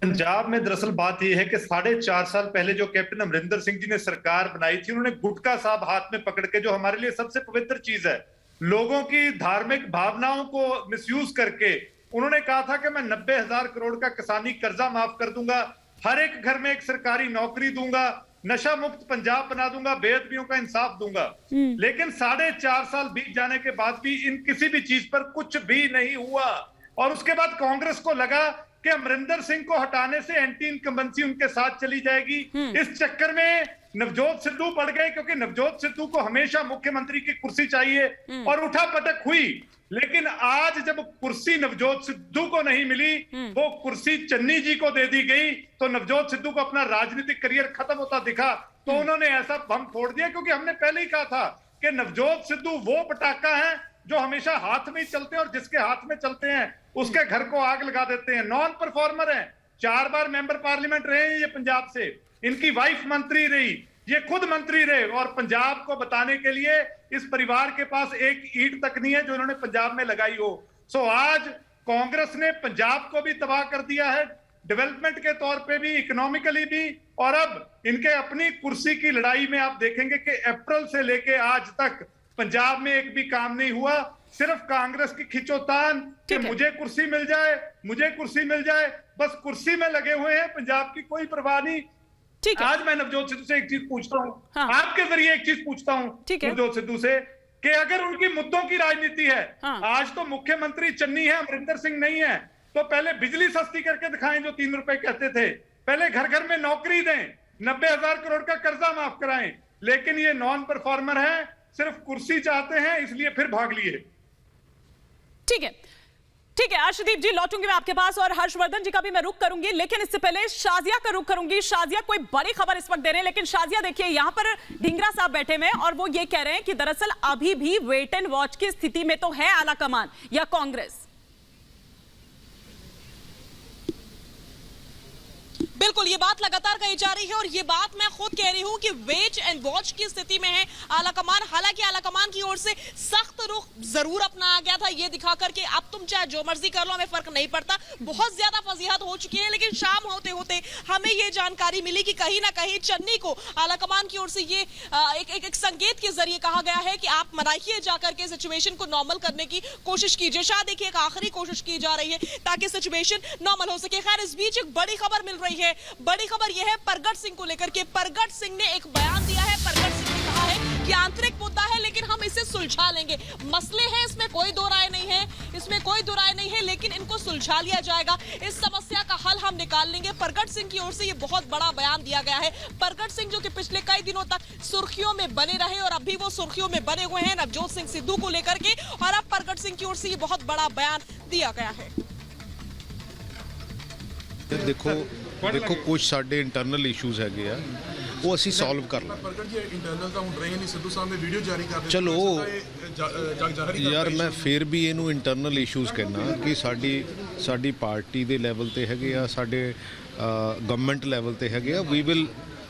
Speaker 17: पंजाब में दरअसल बात यह है कि 4.5 साल पहले जो कैप्टन अमरिंदर सिंह जी ने सरकार बनाई थी, उन्होंने गुटखा साहब हाथ में पकड़ के, जो हमारे लिए सबसे पवित्र चीज है, लोगों की धार्मिक भावनाओं को मिसयूज करके उन्होंने कहा था कि मैं 90,000 करोड़ का किसानी कर्जा माफ कर दूंगा, हर एक घर में एक सरकारी नौकरी दूंगा, नशा मुक्त पंजाब बना दूंगा, बेअदबियों का इंसाफ दूंगा। लेकिन 4.5 साल बीत जाने के बाद भी इन किसी भी चीज पर कुछ भी नहीं हुआ। और उसके बाद कांग्रेस को लगा कि अमरिंदर सिंह को हटाने से एंटी इनकम्बेंसी उनके साथ चली जाएगी। इस चक्कर में नवजोत सिद्धू बढ़ गए, क्योंकि नवजोत सिद्धू को हमेशा मुख्यमंत्री की कुर्सी चाहिए और उठा पटक हुई। लेकिन आज जब कुर्सी नवजोत सिद्धू को नहीं मिली, वो कुर्सी चन्नी जी को दे दी गई, तो नवजोत सिद्धू को अपना राजनीतिक करियर खत्म होता दिखा। तो उन्होंने ऐसा बम फोड़ दिया, क्योंकि हमने पहले ही कहा था कि नवजोत सिद्धू वो पटाखा है जो हमेशा हाथ में ही चलते हैं और जिसके हाथ में चलते हैं उसके घर को आग लगा देते हैं। नॉन परफॉर्मर है, 4 बार मेंबर पार्लियामेंट रहे हैं ये पंजाब से, इनकी वाइफ मंत्री रही, ये खुद मंत्री रहे, और पंजाब को बताने के लिए इस परिवार के पास एक ईंट तक नहीं है जो इन्होंने पंजाब में लगाई हो। सो आज कांग्रेस ने पंजाब को भी तबाह कर दिया है, डेवलपमेंट के तौर पे भी, इकोनॉमिकली भी, और अब इनके अपनी कुर्सी की लड़ाई में आप देखेंगे कि अप्रैल से लेके आज तक पंजाब में एक भी काम नहीं हुआ। सिर्फ कांग्रेस की खिंचोतान कि मुझे कुर्सी मिल जाए, मुझे कुर्सी मिल जाए, बस कुर्सी में लगे हुए हैं, पंजाब की कोई परवाह नहीं। आज मैं नवजोत सिद्धू से एक चीज पूछता हूँ, आपके जरिए एक चीज पूछता हूँ नवजोत सिद्धू से, कि अगर उनकी मुद्दों की राजनीति है, आज तो मुख्यमंत्री चन्नी है, अमरिंदर सिंह नहीं है, तो पहले बिजली सस्ती करके दिखाएं जो 3 रुपए कहते थे, पहले घर घर में नौकरी दें, 90,000 करोड़ का कर्जा माफ कराएं। लेकिन ये नॉन परफॉर्मर है, सिर्फ कुर्सी चाहते हैं, इसलिए फिर भाग लिए।
Speaker 1: ठीक है अर्शदीप जी, लौटूंगी मैं आपके पास और हर्षवर्धन जी का भी मैं रुख करूंगी, लेकिन इससे पहले शाजिया का रुख करूंगी। शाजिया कोई बड़ी खबर इस वक्त दे रहे हैं, लेकिन शाजिया देखिए यहां पर ढींगरा साहब बैठे हुए हैं और वो ये कह रहे हैं कि दरअसल अभी भी वेट एंड वॉच की स्थिति में तो है आला कमान या कांग्रेस।
Speaker 7: बिल्कुल, ये बात लगातार कही जा रही है और ये बात मैं खुद कह रही हूं कि वेट एंड वॉच की स्थिति में है आला कमान। हालांकि आला कमान की ओर से सख्त रुख जरूर अपनाया गया था, ये दिखाकर के अब तुम चाहे जो मर्जी कर लो, हमें फर्क नहीं पड़ता। बहुत ज्यादा फजीहत हो चुकी है, लेकिन शाम होते होते हमें ये जानकारी मिली कि कहीं ना कहीं चन्नी को आला कमान की ओर से ये एक संकेत के जरिए कहा गया है कि आप मनाइए जाकर के सिचुएशन को नॉर्मल करने की कोशिश कीजिए। शायद देखिए एक आखिरी कोशिश की जा रही है ताकि सिचुएशन नॉर्मल हो सके। खैर, इस बीच एक बड़ी खबर मिल रही है। बड़ी खबर यह है प्रगट सिंह को लेकर के। प्रगट सिंह ने एक बयान दिया है। प्रगट सिंह ने कहा है कि आंतरिक मुद्दा है लेकिन हम इसे सुलझा लेंगे। मसले हैं, इसमें कोई दो राय नहीं है, इसमें कोई दो राय नहीं है, लेकिन इनको सुलझा लिया जाएगा, इस समस्या का हल हम निकाल लेंगे। प्रगट सिंह की ओर से यह बहुत बड़ा बयान दिया गया है। प्रगट सिंह जो कि पिछले कई दिनों तक सुर्खियों में बने रहे और अभी वो सुर्खियों में बने हुए हैं नवजोत सिंह सिद्धू को लेकर के, और अब प्रगट सिंह की ओर से ये बहुत बड़ा बयान दिया गया है।
Speaker 18: देखो कुछ साडे इंटरनल इशूज़ हैगे आ, वो असी सॉल्व कर लें। चलो यार, मैं फिर भी इनू इंटरनल इशूज़ कहना कि साडी पार्टी दे लैवल ते हैगे आ, साडे गवर्नमेंट लैवल ते हैगे आ, वी विल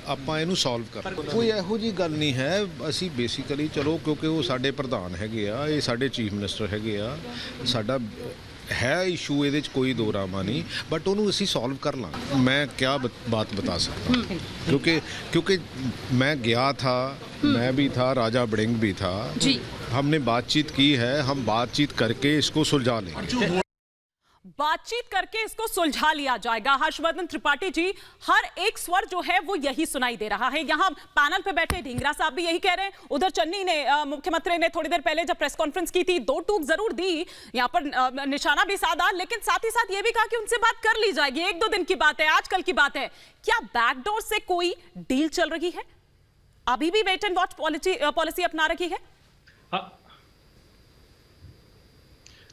Speaker 18: ਆਪਾਂ ਇਹਨੂੰ ਸੋਲਵ ਕਰ। ਕੋਈ ਇਹੋ ਜੀ ਗੱਲ ਨਹੀਂ ਹੈ। ਅਸੀਂ ਬੇਸਿਕਲੀ ਚਲੋ ਕਿਉਂਕਿ ਉਹ ਸਾਡੇ ਪ੍ਰਧਾਨ ਹੈਗੇ ਆ, ਇਹ ਸਾਡੇ ਚੀਫ ਮਿਨਿਸਟਰ ਹੈਗੇ ਆ, ਸਾਡਾ है इशू ਇਹਦੇ ਚ कोई दो रामा नहीं, बट ਉਹਨੂੰ ਅਸੀਂ सॉल्व कर लांगे। मैं क्या बात बता सकता, क्योंकि मैं गया था, मैं भी था, राजा बड़िंग भी था, हमने बातचीत की है, हम बातचीत करके इसको सुलझा लेंगे।
Speaker 1: बातचीत करके इसको सुलझा लिया जाएगा। हर्षवर्धन त्रिपाठी जी, हर एक स्वर जो है वो यही सुनाई दे रहा है। यहाँ पैनल पे बैठे ढींगरा साहब भी यही कह रहे हैं। उधर चन्नी ने, मुख्यमंत्री ने थोड़ी देर पहले जब प्रेस कॉन्फ्रेंस की थी, दो टूक जरूर दी, यहाँ पर निशाना भी साधा, लेकिन साथ ही साथ ये भी कहा कि उनसे बात कर ली जाएगी। 1-2 दिन की बात है, आजकल की बात है। क्या बैकडोर से कोई डील चल रही है? अभी भी वेट एंड वॉच पॉलिसी अपना रखी है?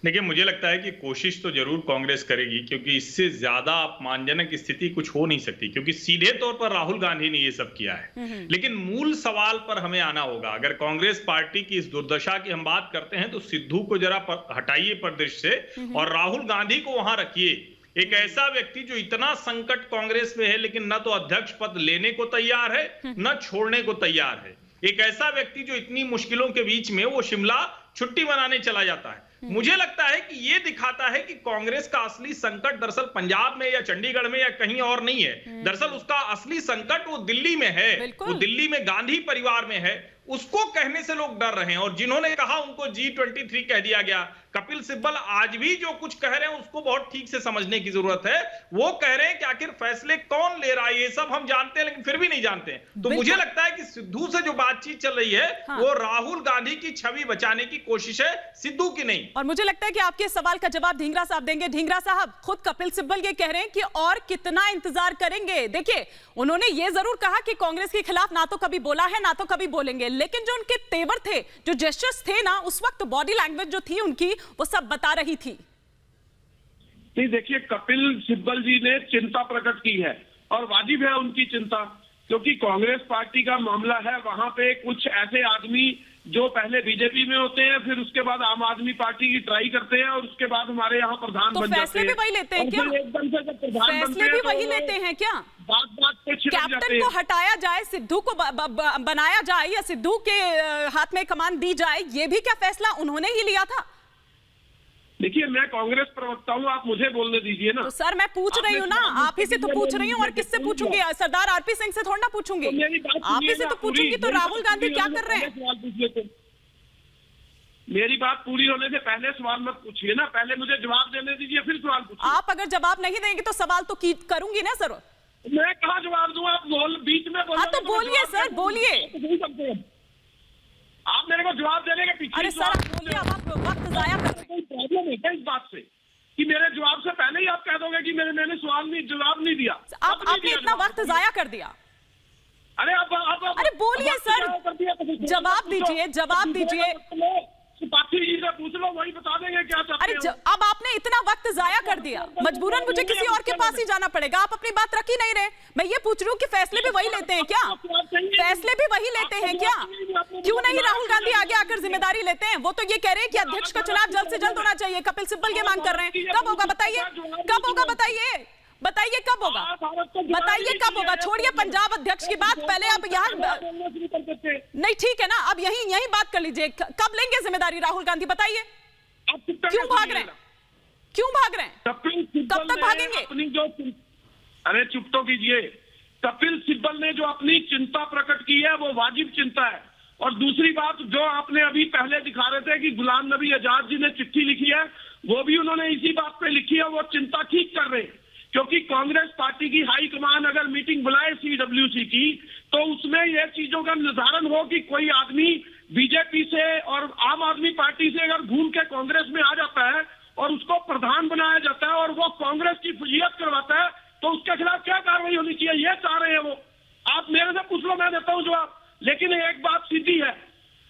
Speaker 15: देखिए, मुझे लगता है कि कोशिश तो जरूर कांग्रेस करेगी, क्योंकि इससे ज्यादा अपमानजनक स्थिति कुछ हो नहीं सकती, क्योंकि सीधे तौर पर राहुल गांधी ने ये सब किया है। लेकिन मूल सवाल पर हमें आना होगा। अगर कांग्रेस पार्टी की इस दुर्दशा की हम बात करते हैं तो सिद्धू को जरा हटाइए परिदृश्य से और राहुल गांधी को वहां रखिए। एक ऐसा व्यक्ति जो इतना संकट कांग्रेस में है, लेकिन न तो अध्यक्ष पद लेने को तैयार है, न छोड़ने को तैयार है। एक ऐसा व्यक्ति जो इतनी मुश्किलों के बीच में वो शिमला छुट्टी मनाने चला जाता है। मुझे लगता है कि ये दिखाता है कि कांग्रेस का असली संकट दरअसल पंजाब में या चंडीगढ़ में या कहीं और नहीं है। दरअसल उसका असली संकट वो दिल्ली में है, वो दिल्ली में गांधी परिवार में है। उसको कहने से लोग डर रहे हैं, और जिन्होंने कहा उनको G23 कह दिया गया, कपिल सिब्बल आज भी जो कुछ कह रहे हैं उसको बहुत ठीक से समझने की जरूरत है। वो कह रहे हैं कि आखिर फैसले कौन ले रहा है, ये सब हम जानते हैं लेकिन फिर भी नहीं जानते हैं। तो मुझे लगता है कि सिद्धू से जो बातचीत चल रही है वो राहुल गांधी की छवि बचाने की कोशिश है, सिद्धू की नहीं।
Speaker 1: और मुझे लगता है कि आपके सवाल का जवाब ढींगरा साहब देंगे। ढींगरा साहब, खुद कपिल सिब्बल ये कह रहे हैं कि और कितना इंतजार करेंगे। देखिए, उन्होंने ये जरूर कहा कि कांग्रेस के खिलाफ ना तो कभी बोला है ना तो कभी बोलेंगे, लेकिन जो उनके तेवर थे, जो जेस्चर्स थे ना, उस वक्त बॉडी लैंग्वेज जो थी उनकी, वो सब बता रही थी।
Speaker 12: नहीं, देखिए, कपिल सिब्बल जी ने चिंता प्रकट की है और वाजिब है उनकी चिंता, क्योंकि कांग्रेस पार्टी का मामला है। वहां पे कुछ ऐसे आदमी जो पहले बीजेपी में होते हैं, फिर उसके बाद आम आदमी पार्टी की ट्राई करते हैं और उसके बाद हमारे यहाँ प्रधान बन जाते हैं।
Speaker 1: फैसले भी वही लेते हैं क्या?
Speaker 12: एकदम से जब प्रधान
Speaker 1: फैसले भी वही लेते हैं क्या?
Speaker 12: बात पे छिड़क जाते
Speaker 1: कैप्टन
Speaker 12: हैं।
Speaker 1: को हटाया जाए, सिद्धू को बनाया जाए या सिद्धू के हाथ में कमान दी जाए, ये भी क्या फैसला उन्होंने ही लिया था?
Speaker 12: देखिए, मैं कांग्रेस प्रवक्ता हूँ, आप मुझे बोलने दीजिए ना।
Speaker 1: तो सर, मैं पूछ रही हूँ ना, आप ही से तो पूछ रही हूँ, और किससे पूछूंगी? सरदार आरपी सिंह से थोड़ा ना पूछूंगी, आप ही से तो पूछूंगी। तो राहुल गांधी क्या कर रहे हैं?
Speaker 12: मेरी बात पूरी होने से पहले सवाल मत पूछिए ना, पहले मुझे जवाब देने दीजिए, फिर सवाल पूछिए।
Speaker 1: आप अगर जवाब नहीं देंगे तो सवाल तो करूंगी ना सर।
Speaker 12: मैं कहाँ जवाब दूं? आप बीच में बोल।
Speaker 1: हाँ तो बोलिए सर, बोलिए।
Speaker 12: आप मेरे को जवाब देने के पीछे।
Speaker 1: अरे सर बोलिए, आप वक्त जाया कर रहे हैं।
Speaker 12: प्रॉब्लम है क्या इस बात से कि मेरे जवाब से पहले ही आप कह दोगे कि मैंने जवाब नहीं दिया?
Speaker 1: आपने इतना वक्त जाया कर दिया।
Speaker 12: अरे आप
Speaker 1: अरे बोलिए सर, जवाब दीजिए, जवाब दीजिए।
Speaker 12: पार्थी जी से पूछ लो, वही बता देंगे क्या चाहते हैं।
Speaker 1: अरे अब आपने इतना वक्त जाया कर दिया, मजबूरन मुझे किसी और के पास ही जाना पड़ेगा। आप अपनी बात रख ही नहीं रहे। मैं ये पूछ रही हूँ कि फैसले भी वही लेते हैं क्या? फैसले भी वही लेते हैं क्या? क्यों नहीं राहुल गांधी आगे आकर जिम्मेदारी लेते हैं? वो तो ये कह रहे हैं कि अध्यक्ष का चुनाव जल्द से जल्द होना चाहिए। कपिल सिब्बल ये मांग कर रहे हैं। कब होगा बताइए, कब होगा बताइए, बताइए कब होगा, बताइए कब होगा। छोड़िए पंजाब अध्यक्ष की बात, पहले आप यहाँ नहीं, ठीक है ना, अब यही बात कर लीजिए। कब लेंगे जिम्मेदारी राहुल गांधी, बताइए। क्यों भाग रहे हैं, क्यों भाग रहे हैं, कब तक भागेंगे?
Speaker 12: अपनी जो, अरे चुप तो कीजिए। कपिल सिब्बल ने जो अपनी चिंता प्रकट की है वो वाजिब चिंता है। और दूसरी बात, जो आपने अभी पहले दिखा रहे थे कि गुलाम नबी आजाद जी ने चिट्ठी लिखी है, वो भी उन्होंने इसी बात पे लिखी है। वो चिंता ठीक कर रहे हैं, क्योंकि कांग्रेस पार्टी की हाईकमान अगर मीटिंग बुलाए सीडब्ल्यूसी की, तो उसमें यह चीजों का निर्धारण हो कि कोई आदमी बीजेपी से और आम आदमी पार्टी से अगर घूम के कांग्रेस में आ जाता है और उसको प्रधान बनाया जाता है और वो कांग्रेस की फजीयत करवाता है, तो उसके खिलाफ क्या कार्रवाई होनी चाहिए, ये चाह रहे हैं वो। आप मेरे से पूछ लो, मैं देता हूँ जवाब। लेकिन एक बात सीधी है,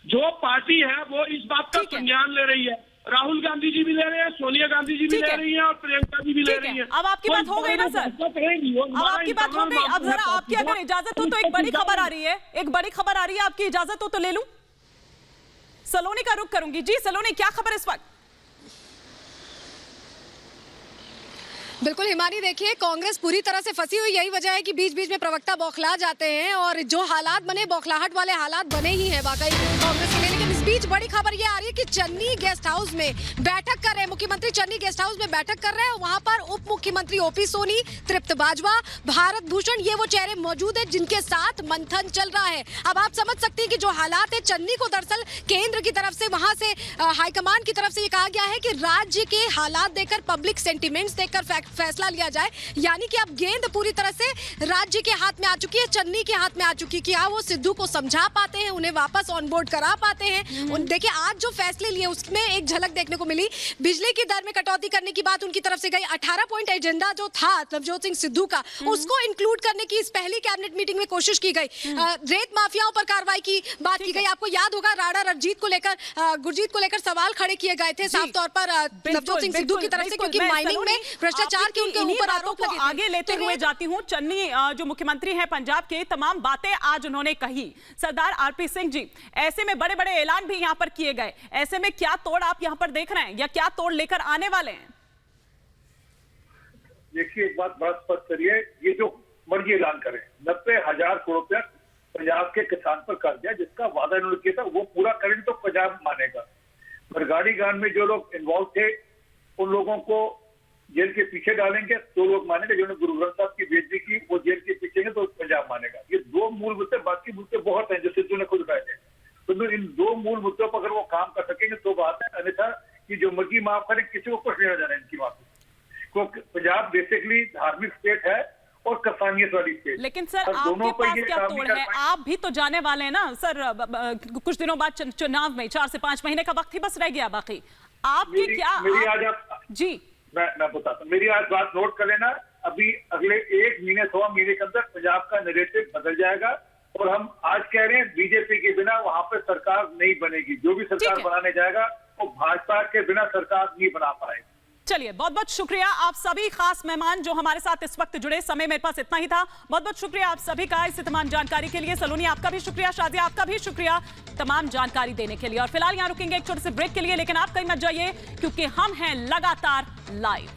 Speaker 12: जो पार्टी है वो इस बात का संज्ञान ले रही है। राहुल गांधी जी भी ले रहे हैं, सोनिया गांधी जी भी ले रही हैं और प्रियंका जी भी ले रही हैं।
Speaker 1: अब आपकी बात हो गई ना सर, अब आपकी बात हो गई। अब जरा आपकी अगर इजाजत हो तो एक बड़ी खबर आ रही है, एक बड़ी खबर आ रही है, आपकी इजाजत हो तो ले लूं। सलोनी का रुख करूंगी। जी सलोनी, क्या खबर इस वक्त?
Speaker 10: बिल्कुल हिमानी, देखिए कांग्रेस पूरी तरह से फंसी हुई, यही वजह है कि बीच बीच में प्रवक्ता बौखला जाते हैं और जो हालात बने, बौखलाहट वाले हालात बने ही हैं वाकई कांग्रेस के लिए। लेकिन इस बीच बड़ी खबर ये आ रही है कि चन्नी गेस्ट हाउस में बैठक कर रहे हैं मुख्यमंत्री, चन्नी गेस्ट हाउस में बैठक कर रहे हैं। वहां पर उप मुख्यमंत्री ओपी सोनी, तृप्त बाजवा, भारत भूषण, ये वो चेहरे मौजूद है जिनके साथ मंथन चल रहा है। अब आप समझ सकते हैं कि जो हालात है, चन्नी को दरअसल केंद्र की तरफ से, वहां से हाईकमान की तरफ से ये कहा गया है कि राज्य के हालात देखकर, पब्लिक सेंटिमेंट्स देखकर फैसला लिया जाए। यानी कि अब गेंद पूरी तरह से राज्य के हाथ में आ चुकी है, चन्नी के हाथ में आ चुकी है। क्या वो सिद्धू को समझा पाते हैं, उन्हें वापस ऑन बोर्ड करा पाते हैं? देखिए आज जो फैसले लिए उसमें एक झलक देखने को मिली। बिजली की दर में कटौती करने की बात उनकी तरफ से गई। 18 पॉइंट एजेंडा जो था नवजोत सिंह सिद्धू का, उसको इंक्लूड करने की इस पहली कैबिनेट मीटिंग में कोशिश की गई। रेत माफियाओं पर कार्रवाई की बात की गई। आपको याद होगा राणा रणजीत को लेकर, गुरजीत को लेकर सवाल खड़े किए गए थे साफ तौर पर नवजोत सिंह सिद्धू की तरफ से, क्योंकि माइनिंग में भ्रष्टाचार के उनके ऊपर आरोप लगे थे।
Speaker 1: आगे लेते हुए जाती हूं, चन्नी जो मुख्यमंत्री हैं पंजाब के, तमाम बातें आज उन्होंने कही। सरदार आरपी सिंह जी, ऐसे में बड़े बड़े ऐलान भी यहां पर किए गए, ऐसे में क्या तोड़ आप यहां पर देख रहे हैं या क्या तोड़ लेकर आने वाले हैं?
Speaker 19: देखिए, एक बात बड़ा स्पष्ट करिए, ये जो मर्जी ऐलान करें, 90,000 करोड़ रुपया पंजाब के किसान पर कर दिया, जिसका वादा इन्होंने किया था वो पूरा करें तो पंजाब मानेगा। बरगाड़ी गान में जो लोग इन्वॉल्व थे उन लोगों को जेल के पीछे डालेंगे तो लोग मानेंगे, जिन्होंने गुरु ग्रंथ साहब की बेइज्जती की वो जेल के पीछे है तो पंजाब मानेगा। ये दो मूल मुद्दे, बाकी मुद्दे बहुत हैं जो सिद्धू ने खुद उठाए थे। तो इन दो मूल मुद्दों पर अगर वो काम कर सकेंगे तो बात है, अन्यथा कि जो मर्जी माफ करें, किसी को कुछ लेना जाना इनकी माफी, क्योंकि पंजाब बेसिकली धार्मिक स्टेट है और कसानियत वाली स्टेट।
Speaker 1: लेकिन सर आपके पास क्या तोड़ है? आप भी तो जाने वाले हैं ना सर, कुछ दिनों बाद चुनाव में 4 से 5 महीने का वक्त ही बस रह गया बाकी। आपकी क्या
Speaker 19: मेरी आज आप
Speaker 1: जी
Speaker 19: मैं बताता हूँ, मेरी आज बात नोट कर लेना। अभी अगले 1 महीने 1.25 महीने के अंदर पंजाब का नैरेटिव बदल जाएगा और हम आज कह रहे हैं बीजेपी के बिना वहां पे सरकार नहीं बनेगी। जो भी सरकार बनाने जाएगा वो भाजपा के बिना सरकार नहीं बना पाएगा।
Speaker 1: चलिए, बहुत बहुत शुक्रिया आप सभी खास मेहमान जो हमारे साथ इस वक्त जुड़े। समय मेरे पास इतना ही था। बहुत बहुत शुक्रिया आप सभी का इस तमाम जानकारी के लिए। सलोनी आपका भी शुक्रिया, शादिया आपका भी शुक्रिया तमाम जानकारी देने के लिए। और फिलहाल यहाँ रुकेंगे एक छोटे से ब्रेक के लिए, लेकिन आप कहीं मत जाइए क्योंकि हम हैं लगातार लाइव।